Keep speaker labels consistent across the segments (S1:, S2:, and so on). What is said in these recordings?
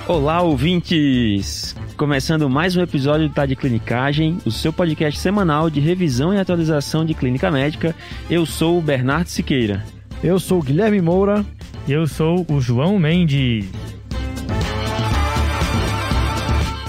S1: Olá, ouvintes! Começando mais um episódio do Tá de Clinicagem, o seu podcast semanal de revisão e atualização de clínica médica. Eu sou o Bernardo Siqueira.
S2: Eu sou o Guilherme Moura.
S3: E eu sou o João Mendes.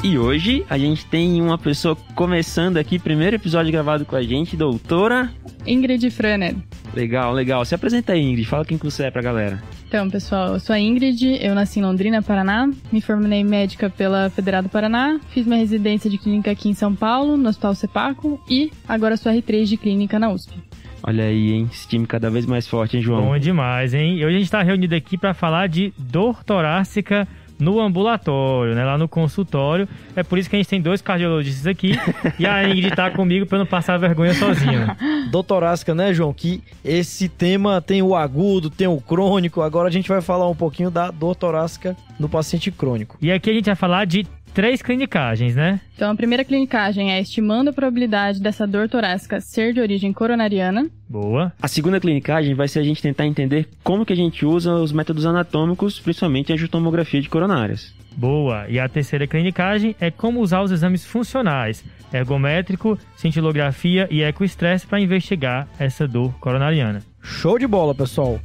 S1: E hoje a gente tem uma pessoa começando aqui, primeiro episódio gravado com a gente, doutora...
S4: Ingrid Franer.
S1: Legal, legal. Se apresenta aí, Ingrid. Fala quem que você é pra galera.
S4: Então, pessoal, eu sou a Ingrid, eu nasci em Londrina, Paraná, me formei médica pela Federal do Paraná, fiz minha residência de clínica aqui em São Paulo, no Hospital Sepaco, e agora sou R3 de clínica na USP.
S1: Olha aí, hein? Esse time cada vez mais forte, hein, João?
S3: Bom demais, hein? E hoje a gente tá reunido aqui pra falar de dor torácica no ambulatório, né? Lá no consultório. É por isso que a gente tem 2 cardiologistas aqui e a Ingrid tá comigo pra não passar vergonha sozinho.
S2: Dor torácica, né, João? Que esse tema tem o agudo, tem o crônico. Agora a gente vai falar um pouquinho da dor torácica no paciente crônico.
S3: E aqui a gente vai falar de 3 clinicagens, né?
S4: Então, a primeira clinicagem é estimando a probabilidade dessa dor torácica ser de origem coronariana.
S3: Boa.
S1: A segunda clinicagem vai ser a gente tentar entender como que a gente usa os métodos anatômicos, principalmente a angiotomografia de coronárias.
S3: Boa. E a terceira clinicagem é como usar os exames funcionais, ergométrico, cintilografia e ecoestresse para investigar essa dor coronariana.
S2: Show de bola, pessoal!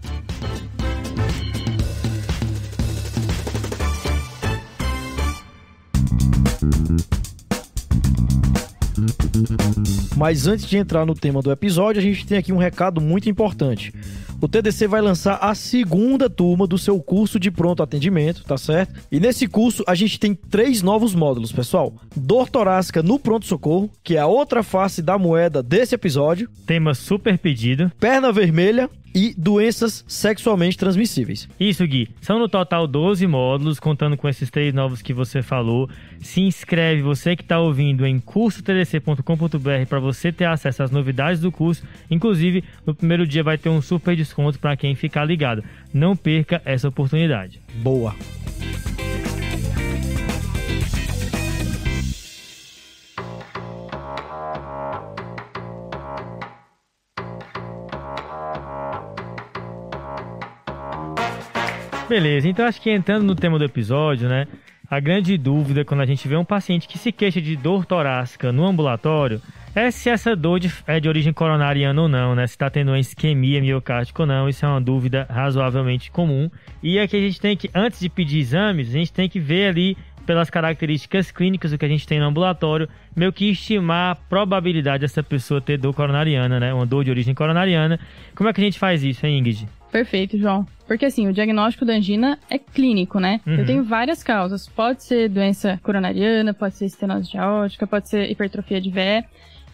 S2: Mas antes de entrar no tema do episódio, a gente tem aqui um recado muito importante. O TDC vai lançar a segunda turma do seu curso de pronto atendimento, tá certo? E nesse curso a gente tem 3 novos módulos, pessoal. Dor torácica no pronto-socorro, que é a outra face da moeda desse episódio.
S3: Tema super pedido.
S2: Perna vermelha e doenças sexualmente transmissíveis.
S3: Isso, Gui. São no total 12 módulos, contando com esses 3 novos que você falou. Se inscreve, você que está ouvindo, em cursotdc.com.br para você ter acesso às novidades do curso. Inclusive, no primeiro dia vai ter um super desconto para quem ficar ligado. Não perca essa oportunidade.
S2: Boa!
S3: Beleza, então acho que entrando no tema do episódio, né? A grande dúvida quando a gente vê um paciente que se queixa de dor torácica no ambulatório é se essa dor é de origem coronariana ou não, né? Se está tendo uma isquemia miocárdica ou não. Isso é uma dúvida razoavelmente comum. E aqui a gente tem que, antes de pedir exames, a gente tem que ver ali pelas características clínicas do que a gente tem no ambulatório, meio que estimar a probabilidade dessa pessoa ter dor coronariana, né? Uma dor de origem coronariana. Como é que a gente faz isso, hein, Ingrid?
S4: Perfeito, João. Porque assim, o diagnóstico da angina é clínico, né? Eu tenho várias causas. Pode ser doença coronariana, pode ser estenose aórtica, pode ser hipertrofia de VE.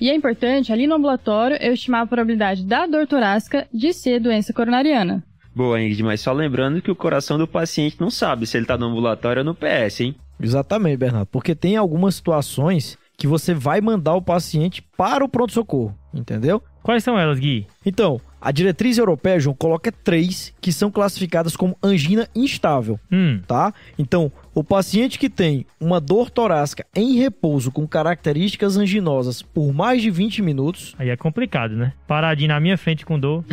S4: E é importante, ali no ambulatório, eu estimar a probabilidade da dor torácica de ser doença coronariana.
S1: Boa, Ingrid, mas só lembrando que o coração do paciente não sabe se ele tá no ambulatório ou no PS, hein?
S2: Exatamente, Bernardo. Porque tem algumas situações que você vai mandar o paciente para o pronto-socorro, entendeu?
S3: Quais são elas, Gui?
S2: Então, a diretriz europeia, João, coloca 3 que são classificadas como angina instável, tá? Então, o paciente que tem uma dor torácica em repouso com características anginosas por mais de 20 minutos...
S3: Aí é complicado, né? Paradinho na minha frente com dor.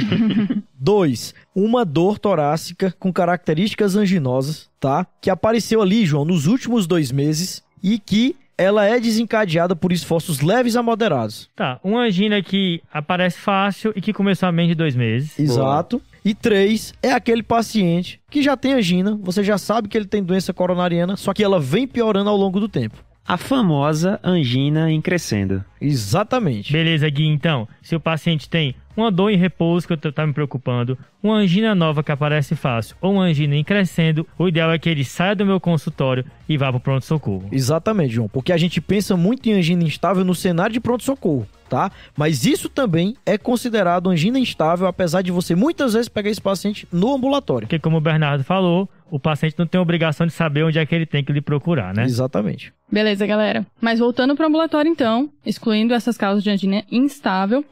S2: 2, uma dor torácica com características anginosas, tá? Que apareceu ali, João, nos últimos 2 meses e que ela é desencadeada por esforços leves a moderados.
S3: Tá, uma angina que aparece fácil e que começou há menos de 2 meses.
S2: Exato. Boa. E 3, é aquele paciente que já tem angina, você já sabe que ele tem doença coronariana, só que ela vem piorando ao longo do tempo.
S1: A famosa angina em crescendo.
S2: Exatamente.
S3: Beleza, Gui, então, se o paciente tem uma dor em repouso que tá me preocupando, uma angina nova que aparece fácil ou uma angina em crescendo, o ideal é que ele saia do meu consultório e vá para o pronto-socorro.
S2: Exatamente, João, porque a gente pensa muito em angina instável no cenário de pronto-socorro, tá? Mas isso também é considerado angina instável, apesar de você muitas vezes pegar esse paciente no ambulatório.
S3: Porque como o Bernardo falou, o paciente não tem obrigação de saber onde é que ele tem que lhe procurar, né?
S2: Exatamente.
S4: Beleza, galera. Mas voltando para o ambulatório, então, excluindo essas causas de angina instável,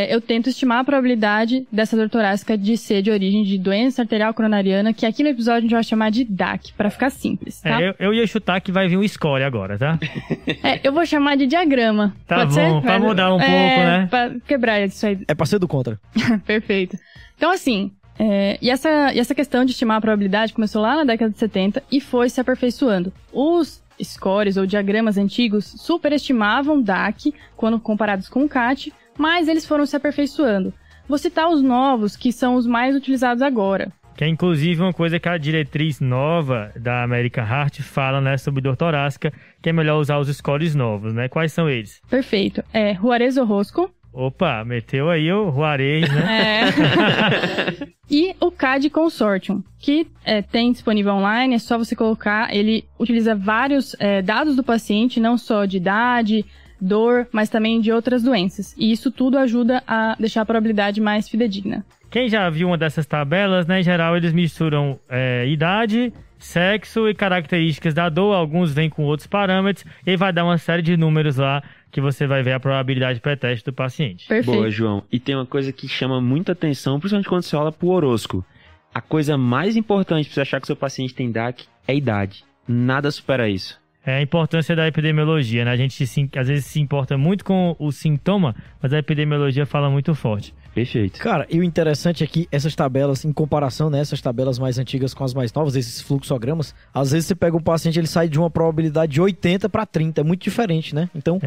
S4: eu tento estimar a probabilidade dessa dor torácica de ser de origem de doença arterial coronariana, que aqui no episódio a gente vai chamar de DAC, para ficar simples, tá?
S3: Eu ia chutar que vai vir um score agora, tá?
S4: Eu vou chamar de diagrama.
S3: Tá
S4: Pode
S3: bom,
S4: ser?
S3: pra mudar um pouco, né?
S4: Pra quebrar isso aí.
S2: É pra ser do contra.
S4: Perfeito. Então, assim, E essa questão de estimar a probabilidade começou lá na década de 70 e foi se aperfeiçoando. Os scores ou diagramas antigos superestimavam DAC quando comparados com o CAT, mas eles foram se aperfeiçoando. Vou citar os novos, que são os mais utilizados agora.
S3: Que é inclusive uma coisa que a diretriz nova da American Heart fala, né, sobre dor torácica, que é melhor usar os scores novos, né? Quais são eles?
S4: Perfeito. Juarez-Orozco.
S3: Opa, meteu aí o Juarez, né?
S4: E o CAD Consortium, que tem disponível online, é só você colocar. Ele utiliza vários dados do paciente, não só de idade, dor, mas também de outras doenças. E isso tudo ajuda a deixar a probabilidade mais fidedigna.
S3: Quem já viu uma dessas tabelas, né, em geral eles misturam idade, sexo e características da dor, alguns vêm com outros parâmetros, e vai dar uma série de números lá que você vai ver a probabilidade pré-teste do paciente.
S4: Perfeito.
S1: Boa, João. E tem uma coisa que chama muita atenção, principalmente quando você olha pro horóscopo. A coisa mais importante para você achar que seu paciente tem DAC é a idade. Nada supera isso.
S3: É a importância da epidemiologia, né? A gente às vezes se importa muito com o sintoma, mas a epidemiologia fala muito forte.
S1: Perfeito.
S2: Cara, e o interessante é que essas tabelas, em comparação, né, essas tabelas mais antigas com as mais novas, esses fluxogramas, às vezes você pega um paciente, ele sai de uma probabilidade de 80 para 30, é muito diferente, né? Então,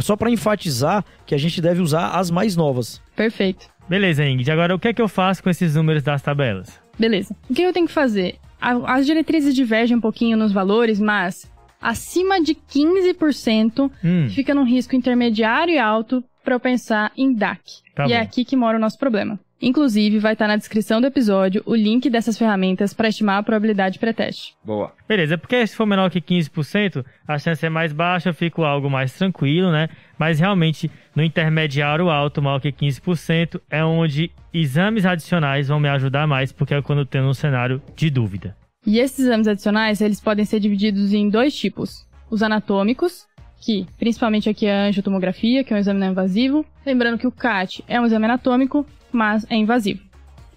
S2: só para enfatizar que a gente deve usar as mais novas.
S4: Perfeito.
S3: Beleza, Ingrid. Agora, o que é que eu faço com esses números das tabelas?
S4: Beleza. O que eu tenho que fazer? As diretrizes divergem um pouquinho nos valores, mas acima de 15% fica num risco intermediário e alto para eu pensar em DAC.
S3: Tá bom.
S4: É aqui que mora o nosso problema. Inclusive, vai estar na descrição do episódio o link dessas ferramentas para estimar a probabilidade pré-teste.
S1: Boa.
S3: Beleza, porque se for menor que 15%, a chance é mais baixa, eu fico algo mais tranquilo, né? Mas realmente, no intermediário alto, maior que 15%, é onde exames adicionais vão me ajudar mais, porque é quando eu tenho um cenário de dúvida.
S4: E esses exames adicionais, eles podem ser divididos em dois tipos. Os anatômicos, que principalmente aqui é a angiotomografia, que é um exame não invasivo. Lembrando que o CAT é um exame anatômico, mas é invasivo.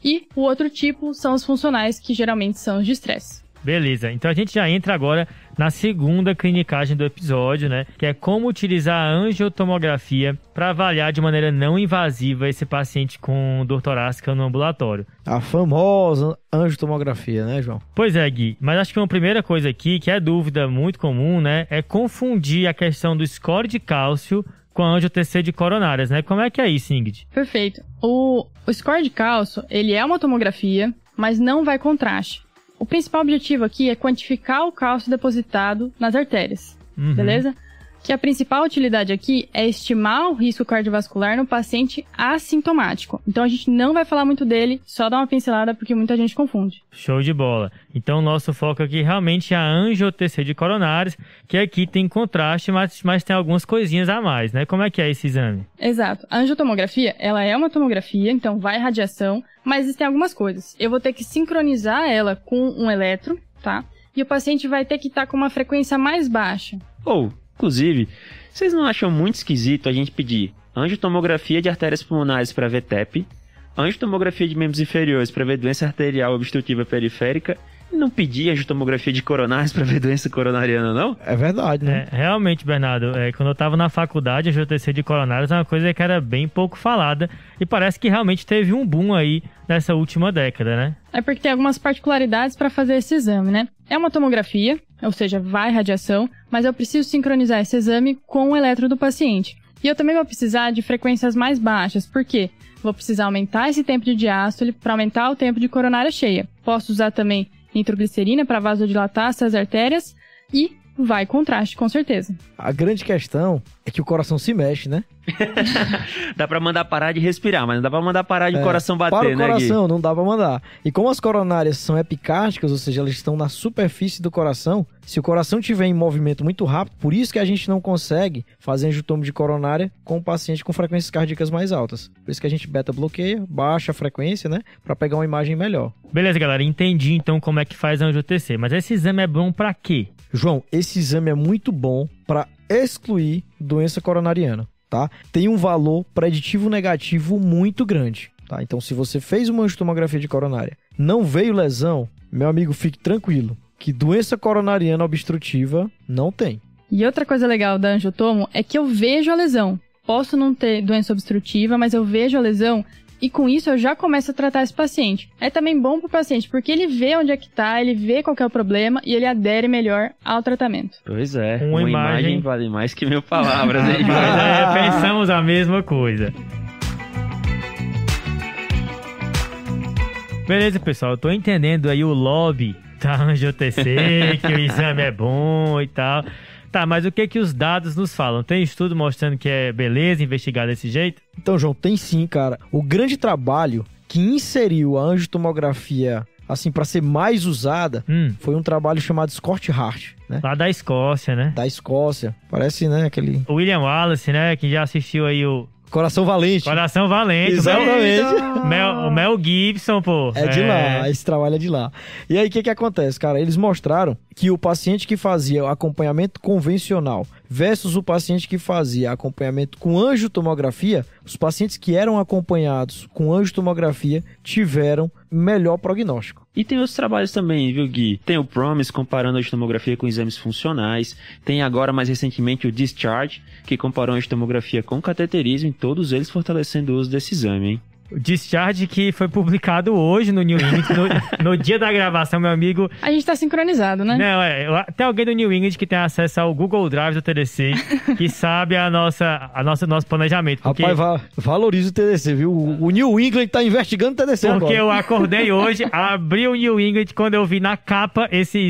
S4: E o outro tipo são os funcionais, que geralmente são os de estresse.
S3: Beleza, então a gente já entra agora na segunda clinicagem do episódio, né? Que é como utilizar a angiotomografia para avaliar de maneira não invasiva esse paciente com dor torácica no ambulatório.
S2: A famosa angiotomografia, né, João?
S3: Pois é, Gui, mas acho que uma primeira coisa aqui, que é dúvida muito comum, né? É confundir a questão do score de cálcio com a angiotensina de coronárias, né? Como é que é isso, Ingrid?
S4: Perfeito. O score de cálcio, ele é uma tomografia, mas não vai contraste. O principal objetivo aqui é quantificar o cálcio depositado nas artérias, beleza? Que a principal utilidade aqui é estimar o risco cardiovascular no paciente assintomático. Então a gente não vai falar muito dele, só dar uma pincelada porque muita gente confunde.
S3: Show de bola. Então o nosso foco aqui realmente é a angiotensina de coronárias, que aqui tem contraste, mas tem algumas coisinhas a mais, né? Como é que é esse exame?
S4: Exato. A angiotomografia, ela é uma tomografia, então vai radiação, mas existem algumas coisas. Eu vou ter que sincronizar ela com um eletro, tá? E o paciente vai ter que estar com uma frequência mais baixa.
S1: Inclusive, vocês não acham muito esquisito a gente pedir angiotomografia de artérias pulmonares para ver TEP, angiotomografia de membros inferiores para ver doença arterial obstrutiva periférica e não pedir angiotomografia de coronárias para ver doença coronariana, não?
S2: É verdade, né?
S3: Realmente, Bernardo, quando eu estava na faculdade, a angiotensina de coronárias é uma coisa que era bem pouco falada e parece que realmente teve um boom aí nessa última década, né?
S4: É porque tem algumas particularidades para fazer esse exame, né? É uma tomografia, ou seja, vai radiação, mas eu preciso sincronizar esse exame com o eletro do paciente. E eu também vou precisar de frequências mais baixas, por quê? Vou precisar aumentar esse tempo de diástole para aumentar o tempo de coronária cheia. Posso usar também nitroglicerina para vasodilatar essas artérias e vai contraste, com certeza.
S2: A grande questão é que o coração se mexe, né?
S1: Dá pra mandar parar de respirar, mas não dá pra mandar parar de o coração bater,
S2: para o
S1: né,
S2: coração,
S1: Gui?
S2: não dá pra mandar. E como as coronárias são epicásticas, ou seja, elas estão na superfície do coração, se o coração estiver em movimento muito rápido, por isso que a gente não consegue fazer angiotomo de coronária com o paciente com frequências cardíacas mais altas. Por isso que a gente beta bloqueia, baixa a frequência, né? Pra pegar uma imagem melhor.
S3: Beleza, galera, entendi então como é que faz a angiotensina, mas esse exame é bom pra quê?
S2: João, esse exame é muito bom para excluir doença coronariana, tá? Tem um valor preditivo negativo muito grande, tá? Então, se você fez uma angiotomografia de coronária, não veio lesão, meu amigo, fique tranquilo, que doença coronariana obstrutiva não tem.
S4: E outra coisa legal da angiotomo é que eu vejo a lesão. Posso não ter doença obstrutiva, mas eu vejo a lesão e com isso eu já começo a tratar esse paciente. É também bom pro paciente, porque ele vê onde é que tá, ele vê qual que é o problema e ele adere melhor ao tratamento.
S1: Pois é, uma imagem vale mais que 1000 palavras, hein, João?
S3: Pensamos a mesma coisa. Beleza, pessoal, eu tô entendendo aí o lobby da AngioTC, que o exame é bom e tal. Tá, mas o que os dados nos falam? Tem estudo mostrando que é beleza investigar desse jeito?
S2: Então, João, tem sim, cara. O grande trabalho que inseriu a angiotomografia, assim, para ser mais usada, foi um trabalho chamado Scott Hart, né?
S3: Lá da Escócia, né?
S2: Da Escócia. Parece, né, aquele...
S3: O William Wallace, né, que já assistiu aí o...
S2: Coração Valente.
S3: Coração Valente.
S2: Exatamente.
S3: O Mel Gibson, pô.
S2: É de lá, esse trabalho é de lá. E aí, o que acontece, cara? Eles mostraram que o paciente que fazia acompanhamento convencional versus o paciente que fazia acompanhamento com angiotomografia, os pacientes que eram acompanhados com angiotomografia tiveram melhor prognóstico.
S1: E tem outros trabalhos também, viu, Gui? Tem o PROMISE, comparando a angiotomografia com exames funcionais. Tem agora, mais recentemente, o DISCHARGE, que comparou a angiotomografia com cateterismo, e todos eles fortalecendo o uso desse exame, hein?
S3: O Discharge que foi publicado hoje no New England, no dia da gravação, meu amigo.
S4: A gente tá sincronizado, né?
S3: Não, tem alguém do New England que tem acesso ao Google Drive do TDC, que sabe nosso planejamento. Porque...
S2: Rapaz, valoriza o TDC, viu? O New England tá investigando o TDC
S3: porque
S2: agora.
S3: Eu acordei hoje, abri o New England, quando eu vi na capa esse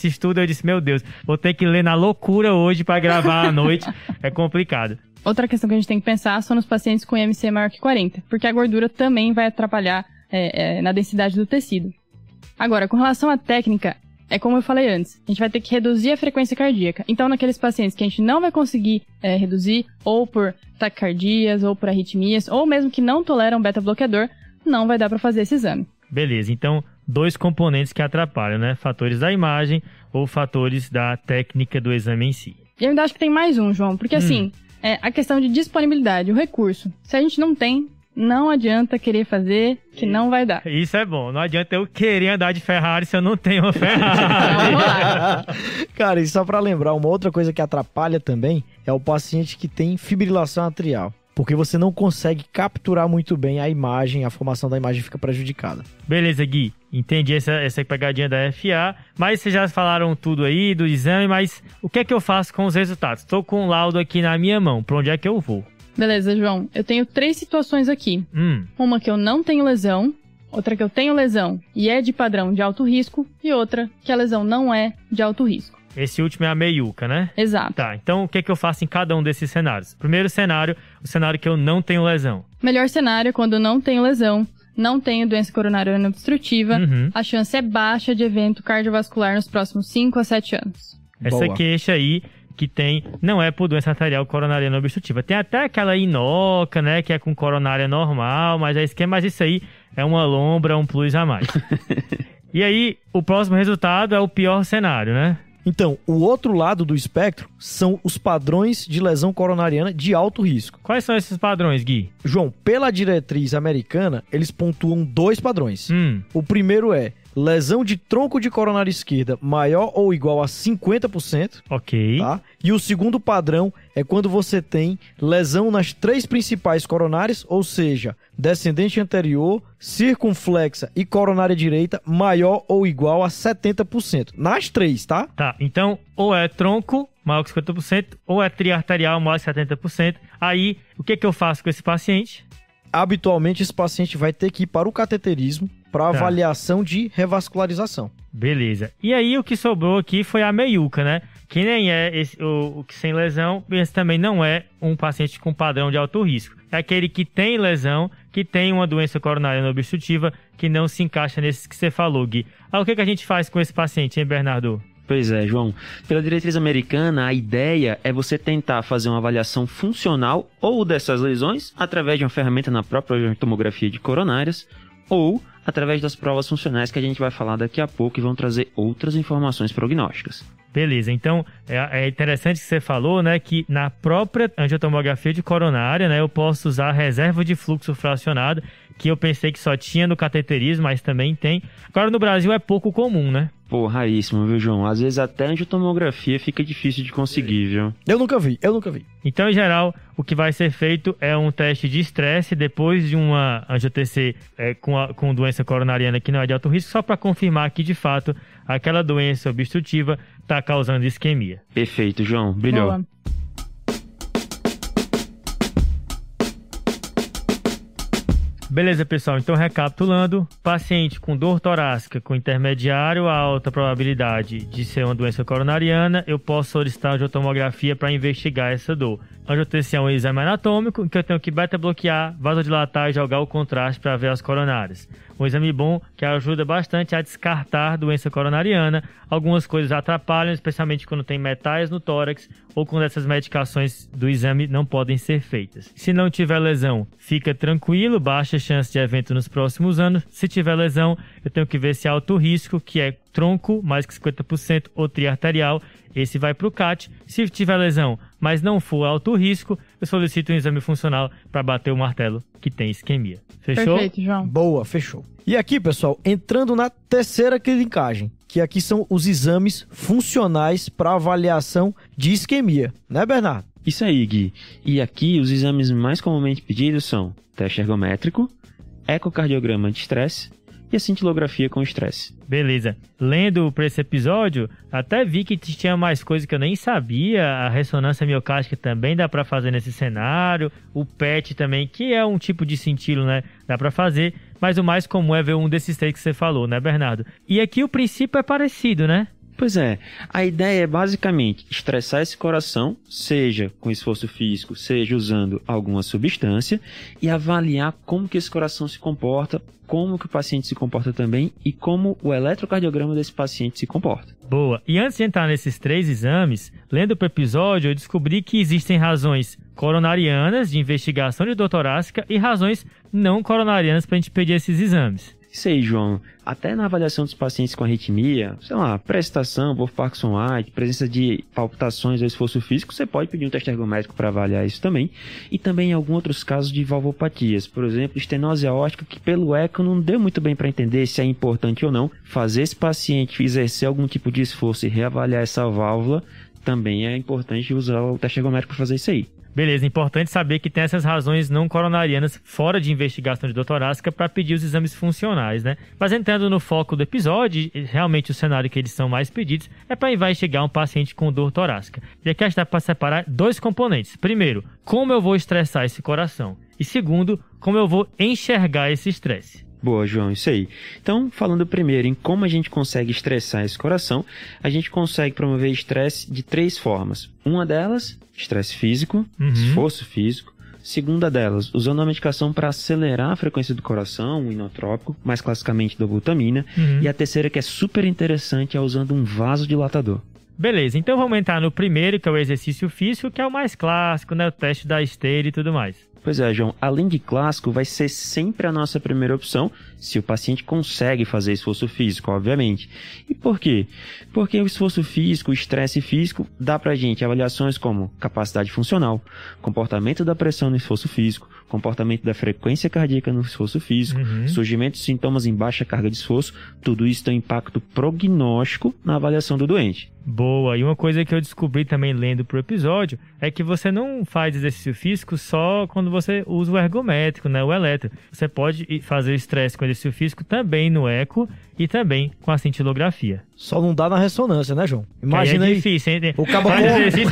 S3: estudo, eu disse, meu Deus, vou ter que ler na loucura hoje pra gravar à noite. É complicado.
S4: Outra questão que a gente tem que pensar são nos pacientes com IMC maior que 40, porque a gordura também vai atrapalhar na densidade do tecido. Agora, com relação à técnica, é como eu falei antes, a gente vai ter que reduzir a frequência cardíaca. Então, naqueles pacientes que a gente não vai conseguir reduzir, ou por taquicardias, ou por arritmias, ou mesmo que não toleram beta-bloqueador, não vai dar para fazer esse exame.
S3: Beleza, então 2 componentes que atrapalham, né? Fatores da imagem ou fatores da técnica do exame em si.
S4: E eu ainda acho que tem mais um, João, porque assim... a questão de disponibilidade, o recurso. Se a gente não tem, não adianta querer fazer, que não vai dar.
S3: Isso é bom. Não adianta eu querer andar de Ferrari se eu não tenho uma Ferrari.
S2: Cara, e só pra lembrar, uma outra coisa que atrapalha também é o paciente que tem fibrilação atrial. Porque você não consegue capturar muito bem a imagem, a formação da imagem fica prejudicada.
S3: Beleza, Gui. Entendi essa pegadinha da FA, mas vocês já falaram tudo aí do exame, mas o que é que eu faço com os resultados? Estou com um laudo aqui na minha mão, pra onde é que eu vou?
S4: Beleza, João. Eu tenho 3 situações aqui. Uma que eu não tenho lesão, outra que eu tenho lesão e é de padrão de alto risco, e outra que a lesão não é de alto risco.
S3: Esse último é a meiuca, né?
S4: Exato.
S3: Tá, então o que é que eu faço em cada um desses cenários? Primeiro cenário, o cenário que eu não tenho lesão.
S4: Melhor cenário, quando eu não tenho lesão, não tenho doença coronariana obstrutiva, a chance é baixa de evento cardiovascular nos próximos 5 a 7 anos.
S3: Essa
S2: Boa.
S3: queixa aí que tem, não é por doença arterial coronariana obstrutiva. Tem até aquela inoca, né, que é com coronária normal, mas isso aí é uma lombra, um plus a mais. E aí, o próximo resultado é o pior cenário, né?
S2: Então, o outro lado do espectro são os padrões de lesão coronariana de alto risco.
S3: Quais são esses padrões, Gui?
S2: João, pela diretriz americana, eles pontuam 2 padrões. O primeiro é lesão de tronco de coronária esquerda maior ou igual a 50%.
S3: Ok.
S2: Tá? E o segundo padrão é quando você tem lesão nas 3 principais coronárias, ou seja, descendente anterior, circunflexa e coronária direita maior ou igual a 70%. Nas 3, tá?
S3: Tá, então ou é tronco maior que 50% ou é triarterial maior que 70%. Aí, o que eu faço com esse paciente?
S2: Habitualmente, esse paciente vai ter que ir para o cateterismo para avaliação de revascularização.
S3: Beleza. E aí, o que sobrou aqui foi a meiuca, né? Que nem é o que sem lesão, esse também não é um paciente com padrão de alto risco. É aquele que tem lesão, que tem uma doença coronariana obstrutiva, que não se encaixa nesses que você falou, Gui. Aí, o que a gente faz com esse paciente, hein, Bernardo?
S1: Pois é, João. Pela diretriz americana, a ideia é você tentar fazer uma avaliação funcional ou dessas lesões através de uma ferramenta na própria tomografia de coronárias ou através das provas funcionais que a gente vai falar daqui a pouco e vão trazer outras informações prognósticas.
S3: Beleza, então é interessante que você falou, né, que na própria angiotomografia de coronária, né, eu posso usar reserva de fluxo fracionado, que eu pensei que só tinha no cateterismo, mas também tem. Agora no Brasil é pouco comum, né?
S1: Pô, raríssimo, viu, João? Às vezes até angiotomografia fica difícil de conseguir, viu?
S2: Eu nunca vi.
S3: Então, em geral, o que vai ser feito é um teste de estresse depois de uma angio-TC com doença coronariana que não é de alto risco, só para confirmar que, de fato, aquela doença obstrutiva está causando isquemia.
S1: Perfeito, João. Brilhou.
S4: Boa.
S3: Beleza, pessoal. Então, recapitulando, paciente com dor torácica com intermediário a alta probabilidade de ser uma doença coronariana, eu posso solicitar angiotomografia para investigar essa dor. Angio-TC é um exame anatômico em que eu tenho que beta-bloquear, vasodilatar e jogar o contraste para ver as coronárias. Um exame bom que ajuda bastante a descartar doença coronariana. Algumas coisas atrapalham, especialmente quando tem metais no tórax ou quando essas medicações do exame não podem ser feitas. Se não tiver lesão, fica tranquilo, baixa chance de evento nos próximos anos. Se tiver lesão, eu tenho que ver se há alto risco, que é tronco, mais que 50%, ou triarterial. Esse vai para o CAT. Se tiver lesão, mas não for alto risco, eu solicito um exame funcional para bater o martelo que tem isquemia. Fechou?
S4: Perfeito, João.
S2: Boa, fechou. E aqui, pessoal, entrando na terceira clinicagem, que aqui são os exames funcionais para avaliação de isquemia, né, Bernardo?
S1: Isso aí, Gui. E aqui os exames mais comumente pedidos são teste ergométrico, ecocardiograma de estresse e a cintilografia com estresse.
S3: Beleza. Lendo para esse episódio, até vi que tinha mais coisas que eu nem sabia. A ressonância miocárdica também dá para fazer nesse cenário. O PET também, que é um tipo de cintilo, né? Dá para fazer. Mas o mais comum é ver um desses três que você falou, né, Bernardo? E aqui o princípio é parecido, né?
S1: Pois é, a ideia é basicamente estressar esse coração, seja com esforço físico, seja usando alguma substância, e avaliar como que esse coração se comporta, como que o paciente se comporta também e como o eletrocardiograma desse paciente se comporta.
S3: Boa. E antes de entrar nesses três exames, lendo para o episódio, eu descobri que existem razões coronarianas de investigação de dor torácica e razões não coronarianas para a gente pedir esses exames.
S1: Isso aí, João. Até na avaliação dos pacientes com arritmia, sei lá, pré-excitação, Wolff-Parkinson-White, presença de palpitações ou esforço físico, você pode pedir um teste ergométrico para avaliar isso também. E também em alguns outros casos de valvopatias, por exemplo, estenose aórtica, que pelo eco não deu muito bem para entender se é importante ou não. Fazer esse paciente exercer algum tipo de esforço e reavaliar essa válvula, também é importante usar o teste ergométrico para fazer isso aí.
S3: Beleza, importante saber que tem essas razões não coronarianas fora de investigação de dor torácica para pedir os exames funcionais, né? Mas entrando no foco do episódio, realmente o cenário que eles são mais pedidos é para investigar um paciente com dor torácica. E aqui a gente dá para separar dois componentes. Primeiro, como eu vou estressar esse coração? E segundo, como eu vou enxergar esse estresse?
S1: Boa, João, isso aí. Então, falando primeiro em como a gente consegue estressar esse coração, a gente consegue promover estresse de três formas. Uma delas, estresse físico, esforço físico. Segunda delas, usando a medicação para acelerar a frequência do coração, um inotrópico, mais classicamente dobutamina. E a terceira, que é super interessante, é usando um vasodilatador.
S3: Beleza, então vamos entrar no primeiro, que é o exercício físico, que é o mais clássico, né? O teste da esteira e tudo mais.
S1: Pois é, João, além de clássico, vai ser sempre a nossa primeira opção, se o paciente consegue fazer esforço físico, obviamente. E por quê? Porque o esforço físico, o estresse físico, dá pra gente avaliações como capacidade funcional, comportamento da pressão no esforço físico, comportamento da frequência cardíaca no esforço físico, surgimento de sintomas em baixa carga de esforço, tudo isso tem um impacto prognóstico na avaliação do doente.
S3: Boa, e uma coisa que eu descobri também lendo pro episódio é que você não faz exercício físico só quando você usa o ergométrico, né, o eletro. Você pode fazer o estresse com exercício físico também no eco e também com a cintilografia.
S2: Só não dá na ressonância, né, João? Imagina
S3: aí. É
S2: aí.
S3: Difícil, hein?
S2: O cabo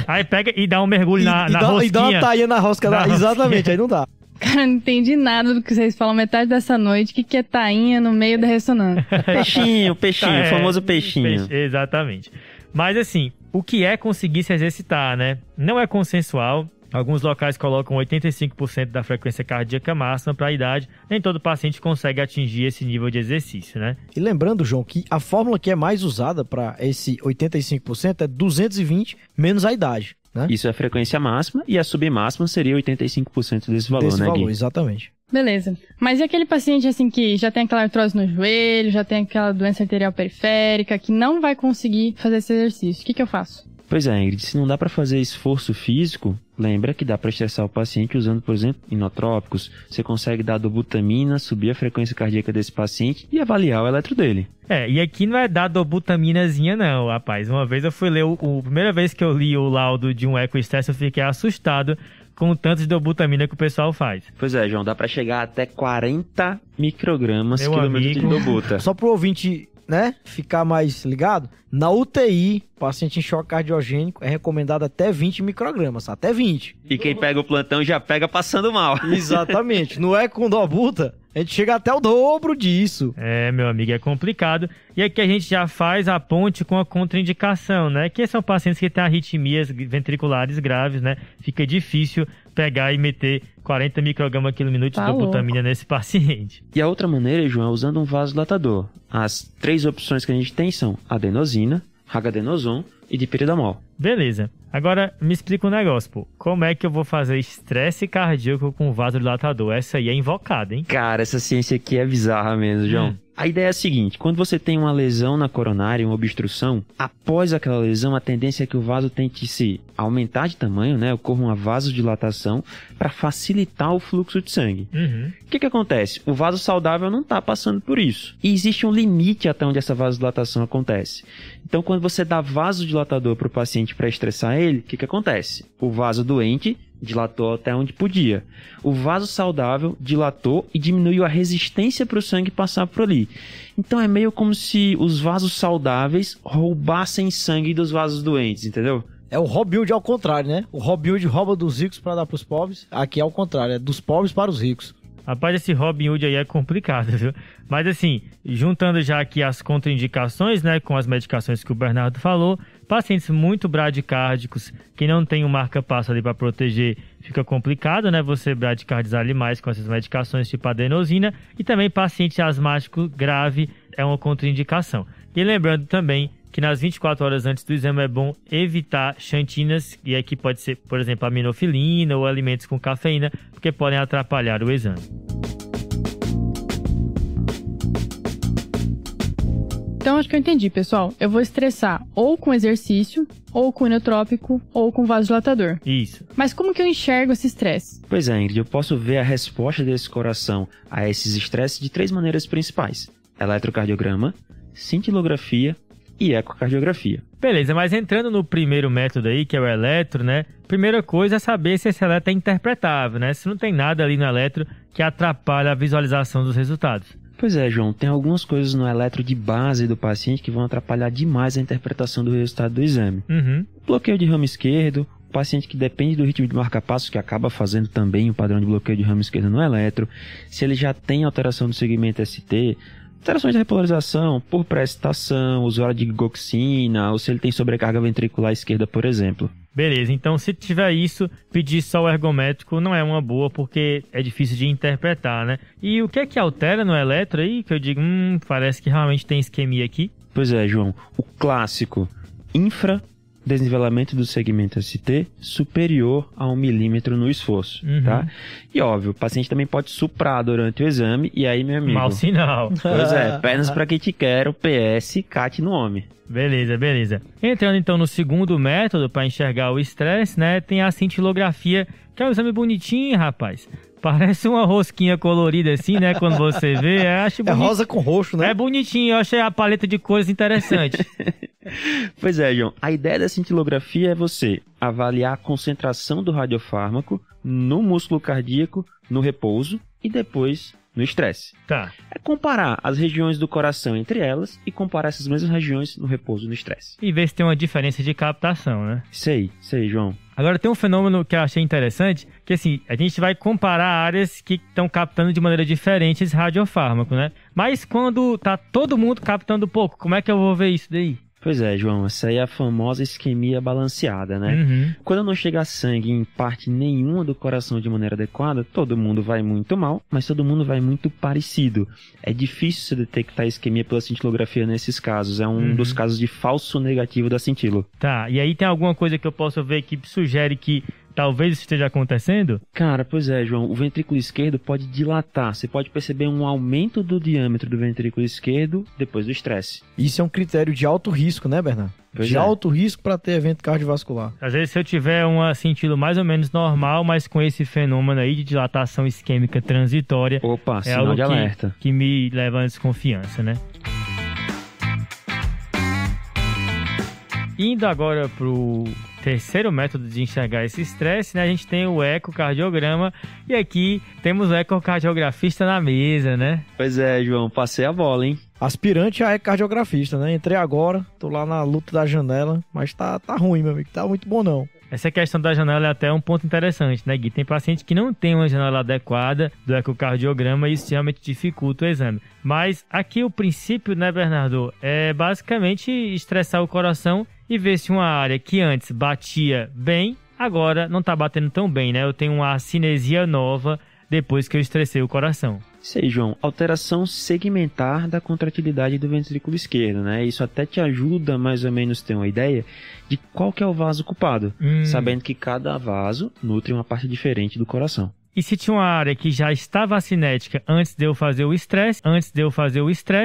S3: aí pega e dá um mergulho na rosquinha.
S2: E dá uma tainha na rosca. Exatamente, aí não dá.
S4: Cara, não entendi nada do que vocês falam metade dessa noite. O que é tainha no meio da ressonância?
S1: Peixinho, o famoso peixinho.
S3: Exatamente. Mas assim, o que é conseguir se exercitar, né? Não é consensual. Alguns locais colocam 85% da frequência cardíaca máxima para a idade. Nem todo paciente consegue atingir esse nível de exercício, né?
S2: E lembrando, João, que a fórmula que é mais usada para esse 85% é 220 menos a idade, né?
S1: Isso é a frequência máxima e a submáxima seria 85% desse valor,
S2: desse
S1: né,
S2: valor,
S1: Gui?
S2: Exatamente.
S4: Beleza. Mas e aquele paciente assim que já tem aquela artrose no joelho, já tem aquela doença arterial periférica, que não vai conseguir fazer esse exercício? O que eu faço?
S1: Pois é, Ingrid, se não dá para fazer esforço físico, lembra que dá para estressar o paciente usando, por exemplo, inotrópicos. Você consegue dar dobutamina, subir a frequência cardíaca desse paciente e avaliar o eletro dele.
S3: E aqui não é dar dobutaminazinha não, rapaz. Uma vez eu fui ler, a primeira vez que eu li o laudo de um ecostresse, eu fiquei assustado com o tanto de dobutamina que o pessoal faz.
S1: Pois é, João, dá para chegar até 40 microgramas
S3: Meu
S1: quilômetro
S3: amigo.
S1: de dobuta.
S2: Só pro ouvinte, né, ficar mais ligado, na UTI, paciente em choque cardiogênico é recomendado até 20 microgramas, até 20.
S1: E quem pega o plantão já pega passando mal.
S2: Exatamente. Não é com dobuta, a gente chega até o dobro disso.
S3: Meu amigo, é complicado. E aqui a gente já faz a ponte com a contraindicação, né? Que são pacientes que têm arritmias ventriculares graves, né? Fica difícil pegar e meter 40 microgramas por minuto de dobutamina nesse paciente.
S1: E a outra maneira, João, é usando um vasodilatador. As 3 opções que a gente tem são adenosina, hagadenozon e dipiridamol.
S3: Beleza. Agora, me explica um negócio, pô. Como é que eu vou fazer estresse cardíaco com vasodilatador? Essa aí é invocada, hein?
S1: Cara, essa ciência aqui é bizarra mesmo, João. A ideia é a seguinte, quando você tem uma lesão na coronária, uma obstrução, após aquela lesão, a tendência é que o vaso tente se aumentar de tamanho, né? Ocorra uma vasodilatação para facilitar o fluxo de sangue. O que acontece? O vaso saudável não está passando por isso. E existe um limite até onde essa vasodilatação acontece. Então, quando você dá vasodilatador para o paciente para estressar ele, o que acontece? O vaso doente dilatou até onde podia. O vaso saudável dilatou e diminuiu a resistência para o sangue passar por ali. Então é meio como se os vasos saudáveis roubassem sangue dos vasos doentes, entendeu?
S2: É o Robin Hood ao contrário, né? O Robin Hood rouba dos ricos para dar para os pobres. Aqui é ao contrário, é dos pobres para os ricos.
S3: Rapaz, esse Robin Hood aí é complicado, viu? Mas assim, juntando já aqui as contraindicações, né, com as medicações que o Bernardo falou, pacientes muito bradicárdicos, que não tem um marca-passo ali para proteger, fica complicado, né, você bradicardizar ali mais com essas medicações tipo adenosina, e também paciente asmático grave é uma contraindicação. E lembrando também que nas 24 horas antes do exame é bom evitar xantinas, e aqui pode ser, por exemplo, aminofilina ou alimentos com cafeína, porque podem atrapalhar o exame.
S4: Então, acho que eu entendi, pessoal. Eu vou estressar ou com exercício, ou com inotrópico, ou com vasodilatador.
S3: Isso.
S4: Mas como que eu enxergo esse estresse?
S1: Pois é, Ingrid, eu posso ver a resposta desse coração a esses estresses de 3 maneiras principais: eletrocardiograma, cintilografia e ecocardiografia.
S3: Beleza, mas entrando no primeiro método aí, que é o eletro, né? Primeira coisa é saber se esse eletro é interpretável, né? Se não tem nada ali no eletro que atrapalhe a visualização dos resultados.
S1: Pois é, João, tem algumas coisas no eletro de base do paciente que vão atrapalhar demais a interpretação do resultado do exame. Bloqueio de ramo esquerdo, paciente que depende do ritmo de marca-passo, que acaba fazendo também o padrão de bloqueio de ramo esquerdo no eletro. Se ele já tem alteração do segmento ST, alterações de repolarização por pré-excitação, usuário de digoxina, ou se ele tem sobrecarga ventricular esquerda, por exemplo.
S3: Beleza, então se tiver isso, pedir só o ergométrico não é uma boa, porque é difícil de interpretar, né? E o que é que altera no eletro aí, que eu digo, parece que realmente tem isquemia aqui?
S1: Pois é, João, o clássico desnivelamento do segmento ST superior a 1 milímetro no esforço, tá? E óbvio, o paciente também pode suprar durante o exame, e aí, meu amigo...
S3: Mau sinal.
S1: Pois é, pernas pra quem te quer, o PS, CAT no homem.
S3: Beleza, beleza. Entrando então no segundo método para enxergar o estresse, né? Tem a cintilografia, que é um exame bonitinho, rapaz. Parece uma rosquinha colorida assim, né? Quando você vê, acho bonito.
S2: É rosa com roxo, né?
S3: É bonitinho, eu achei a paleta de cores interessante.
S1: Pois é, João. A ideia da cintilografia é você avaliar a concentração do radiofármaco no músculo cardíaco, no repouso e depois no estresse.
S3: Tá.
S1: É comparar as regiões do coração entre elas e comparar essas mesmas regiões no repouso e no estresse.
S3: E ver se tem uma diferença de captação, né?
S1: Isso aí, João.
S3: Agora tem um fenômeno que eu achei interessante, que assim, a gente vai comparar áreas que estão captando de maneira diferente esse radiofármaco, né? Mas quando tá todo mundo captando pouco, como é que eu vou ver isso daí?
S1: Pois é, João, essa aí é a famosa isquemia balanceada, né? Quando não chega sangue em parte nenhuma do coração de maneira adequada, todo mundo vai muito mal, mas todo mundo vai muito parecido. É difícil se detectar isquemia pela cintilografia nesses casos, é um dos casos de falso negativo da cintilo.
S3: Tá, e aí tem alguma coisa que eu possa ver que sugere que talvez isso esteja acontecendo?
S1: Cara, pois é, João. O ventrículo esquerdo pode dilatar. Você pode perceber um aumento do diâmetro do ventrículo esquerdo depois do estresse.
S2: Isso é um critério de alto risco, né, Bernardo? de alto risco para ter evento cardiovascular.
S3: Às vezes, se eu tiver um sentido mais ou menos normal, mas com esse fenômeno aí de dilatação isquêmica transitória,
S1: opa,
S3: é algo que me leva a desconfiança, né? Indo agora pro terceiro método de enxergar esse estresse, né? A gente tem o ecocardiograma e aqui temos o ecocardiografista na mesa, né?
S1: Pois é, João, passei a bola, hein?
S2: Aspirante a ecocardiografista, né? Entrei agora, tô lá na luta da janela, mas tá ruim, meu amigo, tá muito bom não.
S3: Essa questão da janela é até um ponto interessante, né, Gui? Tem paciente que não tem uma janela adequada do ecocardiograma e isso realmente dificulta o exame. Mas aqui o princípio, né, Bernardo, é basicamente estressar o coração e ver se uma área que antes batia bem, agora não tá batendo tão bem, né? Eu tenho uma acinesia nova depois que eu estressei o coração.
S1: Isso aí, João. Alteração segmentar da contratilidade do ventrículo esquerdo, né? Isso até te ajuda mais ou menos a ter uma ideia de qual que é o vaso ocupado, sabendo que cada vaso nutre uma parte diferente do coração.
S3: E se tinha uma área que já estava acinética antes de eu fazer o estresse,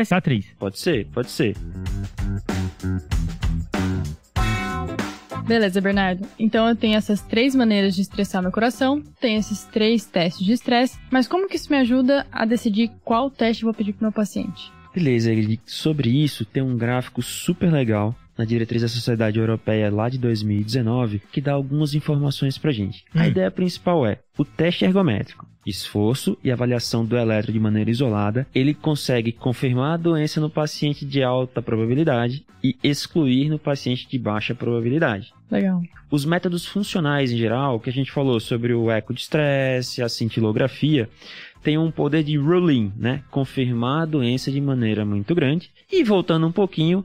S3: cicatriz?
S1: Pode ser.
S4: Beleza, Bernardo. Então eu tenho essas 3 maneiras de estressar meu coração, tenho esses 3 testes de estresse, mas como que isso me ajuda a decidir qual teste eu vou pedir pro meu paciente?
S1: Beleza, sobre isso tem um gráfico super legal na diretriz da Sociedade Europeia lá de 2019 que dá algumas informações pra gente. A ideia principal é o teste ergométrico. Esforço e avaliação do eletro de maneira isolada, ele consegue confirmar a doença no paciente de alta probabilidade e excluir no paciente de baixa probabilidade.
S4: Legal.
S1: Os métodos funcionais em geral, que a gente falou sobre o eco de estresse, a cintilografia, tem um poder de rule-in, né? Confirmar a doença de maneira muito grande. E voltando um pouquinho,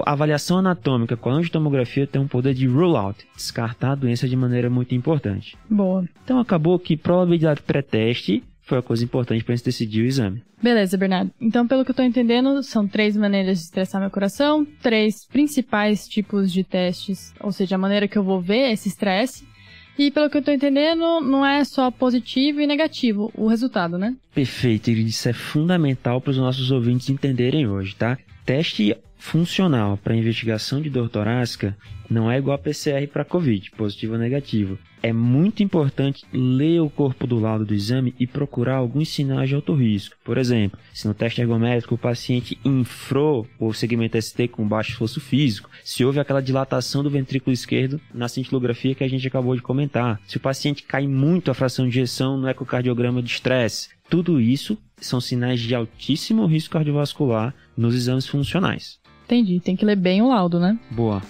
S1: a avaliação anatômica com a angiotomografia tem um poder de rule-out, descartar a doença de maneira muito importante.
S4: Boa.
S1: Então acabou que probabilidade pré-teste foi a coisa importante para a gente decidir o exame.
S4: Beleza, Bernardo. Então, pelo que eu tô entendendo, são 3 maneiras de estressar meu coração, 3 principais tipos de testes, ou seja, a maneira que eu vou ver esse estresse. E pelo que eu tô entendendo, não é só positivo e negativo o resultado, né?
S1: Perfeito, isso é fundamental para os nossos ouvintes entenderem hoje, tá? Teste funcional para investigação de dor torácica não é igual a PCR para COVID, positivo ou negativo. É muito importante ler o corpo do laudo do exame e procurar alguns sinais de alto risco. Por exemplo, se no teste ergométrico o paciente infrou o segmento ST com baixo esforço físico, se houve aquela dilatação do ventrículo esquerdo na cintilografia que a gente acabou de comentar, se o paciente cai muito a fração de ejeção no ecocardiograma de estresse, tudo isso são sinais de altíssimo risco cardiovascular nos exames funcionais.
S4: Entendi, tem que ler bem o laudo, né?
S1: Boa.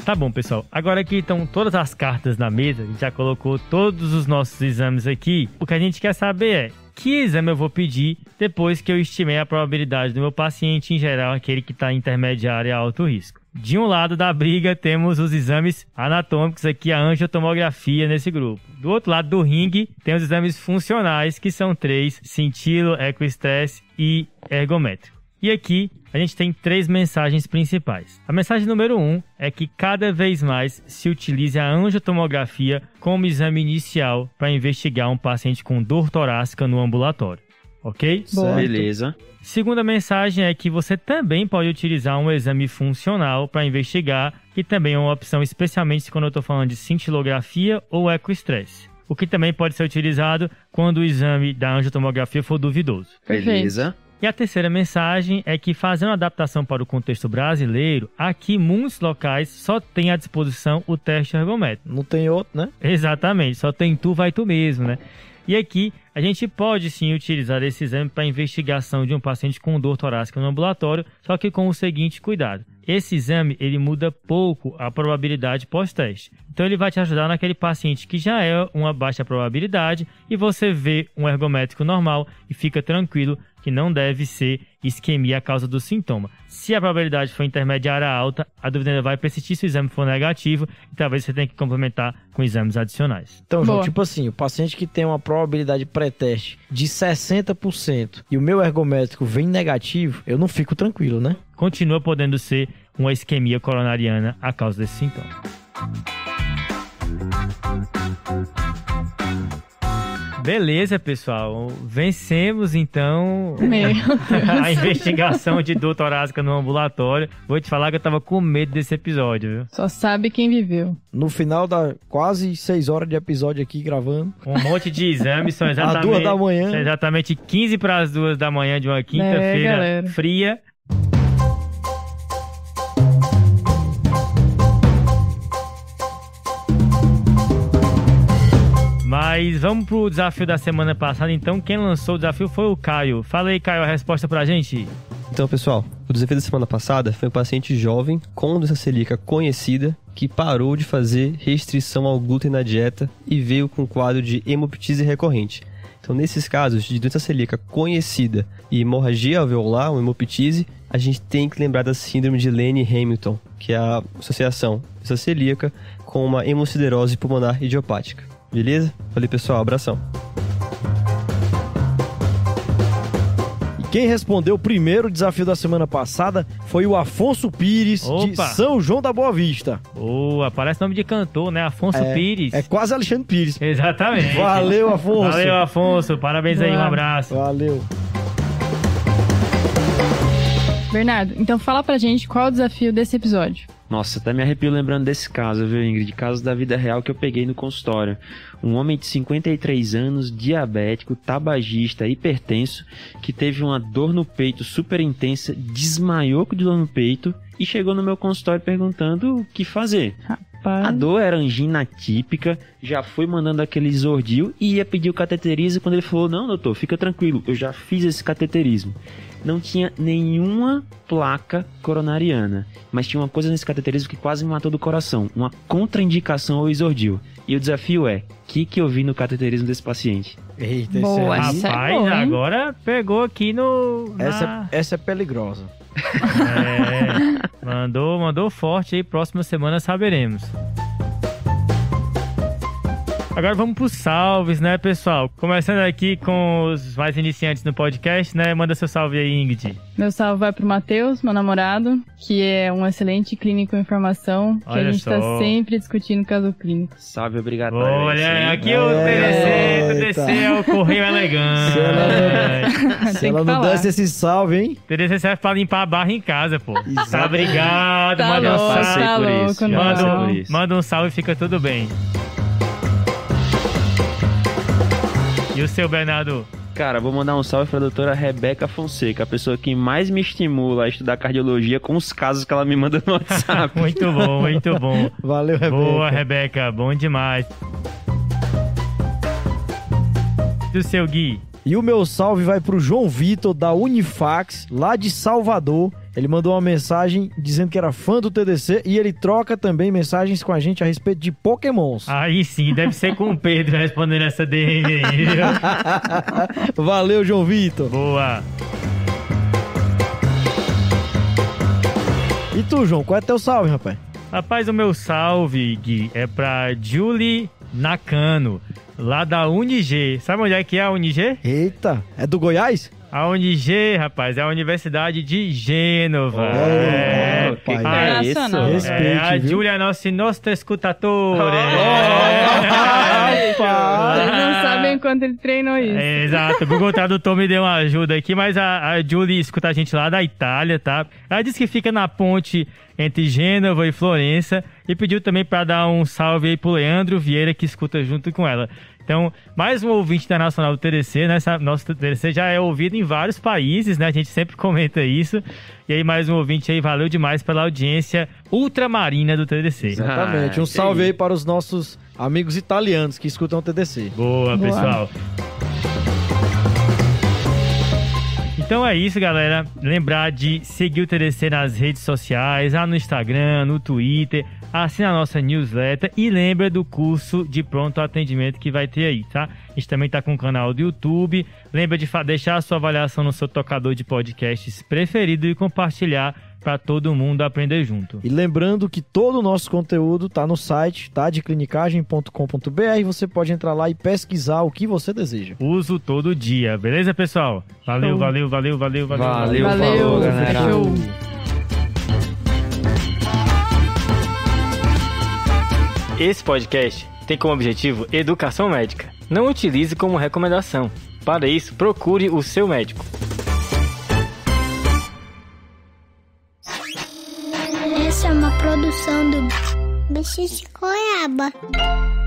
S3: Tá bom, pessoal. Agora aqui estão todas as cartas na mesa, a gente já colocou todos os nossos exames aqui. O que a gente quer saber é que exame eu vou pedir depois que eu estimei a probabilidade do meu paciente, em geral, aquele que está intermediário a alto risco. De um lado da briga temos os exames anatômicos, aqui a angiotomografia nesse grupo. Do outro lado do ringue tem os exames funcionais, que são 3, cintilo, ecoestresse e ergométrico. E aqui a gente tem 3 mensagens principais. A mensagem número 1 é que cada vez mais se utilize a angiotomografia como exame inicial para investigar um paciente com dor torácica no ambulatório. Ok?
S4: Boa.
S1: Beleza.
S3: Segunda mensagem é que você também pode utilizar um exame funcional para investigar, que também é uma opção, especialmente quando eu estou falando de cintilografia ou ecoestresse. O que também pode ser utilizado quando o exame da angiotomografia for duvidoso.
S1: Beleza.
S3: E a terceira mensagem é que, fazendo adaptação para o contexto brasileiro, aqui muitos locais só tem à disposição o teste ergométrico.
S2: Não tem outro, né?
S3: Exatamente, só tem tu, vai tu mesmo, né? E aqui a gente pode sim utilizar esse exame para investigação de um paciente com dor torácica no ambulatório, só que com o seguinte cuidado. Esse exame ele muda pouco a probabilidade pós-teste. Então ele vai te ajudar naquele paciente que já é uma baixa probabilidade e você vê um ergométrico normal e fica tranquilo que não deve ser isquemia a causa do sintoma. Se a probabilidade for intermediária alta, a dúvida ainda vai persistir se o exame for negativo e talvez você tenha que complementar com exames adicionais.
S2: Então, João, tipo assim, o paciente que tem uma probabilidade pré-teste de 60% e o meu ergométrico vem negativo, eu não fico tranquilo, né?
S3: Continua podendo ser uma isquemia coronariana a causa desse sintoma. Beleza, pessoal. Vencemos, então,
S4: Meu Deus.
S3: a investigação de Dor Torácica no ambulatório. Vou te falar que eu tava com medo desse episódio, viu?
S4: Só sabe quem viveu.
S2: No final da quase 6 horas de episódio aqui gravando.
S3: Um monte de exames, são exatamente,
S2: Às 2 da manhã.
S3: São exatamente 15 para as 2 da manhã de uma quinta-feira
S4: galera.
S3: fria. Mas vamos pro desafio da semana passada. Então, quem lançou o desafio foi o Caio. Fala aí, Caio, a resposta pra gente.
S5: Então, pessoal, o desafio da semana passada foi um paciente jovem com doença celíaca conhecida que parou de fazer restrição ao glúten na dieta e veio com um quadro de hemoptise recorrente. Então, nesses casos de doença celíaca conhecida e hemorragia alveolar, uma hemoptise, a gente tem que lembrar da síndrome de Lane-Hamilton, que é a associação doença celíaca com uma hemosiderose pulmonar idiopática. Beleza? Valeu, pessoal. Abração.
S2: E quem respondeu o primeiro desafio da semana passada foi o Afonso Pires, de
S3: Opa!
S2: São João da Boa Vista.
S3: Boa, parece nome de cantor, né? Afonso Pires.
S2: É quase Alexandre Pires.
S3: Exatamente.
S2: Valeu, Afonso.
S3: Valeu, Afonso. Parabéns aí, um abraço.
S2: Valeu.
S4: Bernardo, então fala pra gente qual é o desafio desse episódio.
S1: Nossa, até me arrepio lembrando desse caso, viu, Ingrid? Caso da vida real que eu peguei no consultório. Um homem de 53 anos, diabético, tabagista, hipertenso, que teve uma dor no peito super intensa, desmaiou com dor no peito e chegou no meu consultório perguntando o que fazer. A dor era angina típica, já foi mandando aquele Zordil e ia pedir o cateterismo quando ele falou, não, doutor, fica tranquilo, eu já fiz esse cateterismo. Não tinha nenhuma placa coronariana, mas tinha uma coisa nesse cateterismo que quase me matou do coração, uma contraindicação ao Isordil. E o desafio é, o que eu vi no cateterismo desse paciente?
S2: Eita,
S4: Boa,
S2: esse
S4: essa é
S3: Rapaz,
S4: boa, hein?
S3: agora pegou aqui no...
S2: essa é peligrosa.
S3: Mandou forte aí, próxima semana saberemos. Agora vamos pros salves, né, pessoal? Começando aqui com os mais iniciantes no podcast, né? Manda seu salve aí, Ingrid.
S4: Meu salve vai pro Matheus, meu namorado, que é um excelente clínico em formação, que
S3: Olha
S4: a gente
S3: só.
S4: tá sempre discutindo caso clínico.
S1: Salve, obrigado.
S3: Olha, aqui o TDC é o correio elegante.
S2: Se
S4: Tem
S2: ela
S4: que
S2: não
S4: falar.
S2: desse esse salve, hein?
S3: TDC serve pra limpar a barra em casa, pô. Tá, obrigado,
S4: Tá
S3: manda um
S4: louco,
S3: salve.
S1: Passei
S4: tá
S1: por
S4: louco,
S1: isso, já
S4: não.
S1: passei por isso.
S3: Manda um salve e fica tudo bem. E o seu, Bernardo?
S1: Cara, vou mandar um salve pra doutora Rebeca Fonseca, a pessoa que mais me estimula a estudar cardiologia com os casos que ela me manda no WhatsApp.
S3: Muito bom, muito bom.
S2: Valeu, Rebeca.
S3: Boa, Rebeca, bom demais. Do seu Gui?
S2: E o meu salve vai pro João Vitor, da Unifax, lá de Salvador. Ele mandou uma mensagem dizendo que era fã do TDC e ele troca também mensagens com a gente a respeito de Pokémons.
S3: Aí sim, deve ser com o Pedro respondendo essa DM aí, viu?
S2: Valeu, João Vitor.
S3: Boa.
S2: E tu, João, qual é teu salve, rapaz?
S3: Rapaz, o meu salve, Gui, é pra Julie Nakano, lá da UniG. Sabe onde é que é a UniG?
S2: Eita, é do Goiás?
S3: A UniG, rapaz, é a Universidade de Gênova.
S2: É,
S1: que
S2: rapaz.
S1: é isso?
S2: Respeite,
S3: É, a
S2: viu?
S3: Giulia nostro escutatore.
S2: Rapaz.
S4: Vocês não sabem quanto ele treinou isso.
S3: É, exato, o Google Tradutor me deu uma ajuda aqui, mas a Julie escuta a gente lá da Itália, tá? Ela disse que fica na ponte entre Gênova e Florença e pediu também para dar um salve aí pro Leandro Vieira, que escuta junto com ela. Então, mais um ouvinte internacional do TDC, né? Nosso TDC já é ouvido em vários países, né? A gente sempre comenta isso. E aí, mais um ouvinte aí, valeu demais pela audiência ultramarina do TDC.
S2: Exatamente. Um salve aí para os nossos amigos italianos que escutam o TDC.
S3: Boa,
S4: Boa.
S3: pessoal. Então é isso, galera. Lembrar de seguir o TDC nas redes sociais, lá no Instagram, no Twitter. Assina a nossa newsletter e lembra do curso de pronto atendimento que vai ter aí, tá? A gente também tá com o canal do YouTube. Lembra de deixar a sua avaliação no seu tocador de podcasts preferido e compartilhar para todo mundo aprender junto.
S2: E lembrando que todo o nosso conteúdo tá no site, tá? De clinicagem.com.br. Você pode entrar lá e pesquisar o que você deseja.
S3: Uso todo dia, beleza, pessoal? Valeu,
S4: Show.
S3: valeu.
S1: Valeu,
S4: Valeu,
S1: falou, galera.
S4: show.
S3: Esse podcast tem como objetivo educação médica. Não utilize como recomendação. Para isso, procure o seu médico.
S6: Essa é uma produção do Bicho de Goiaba.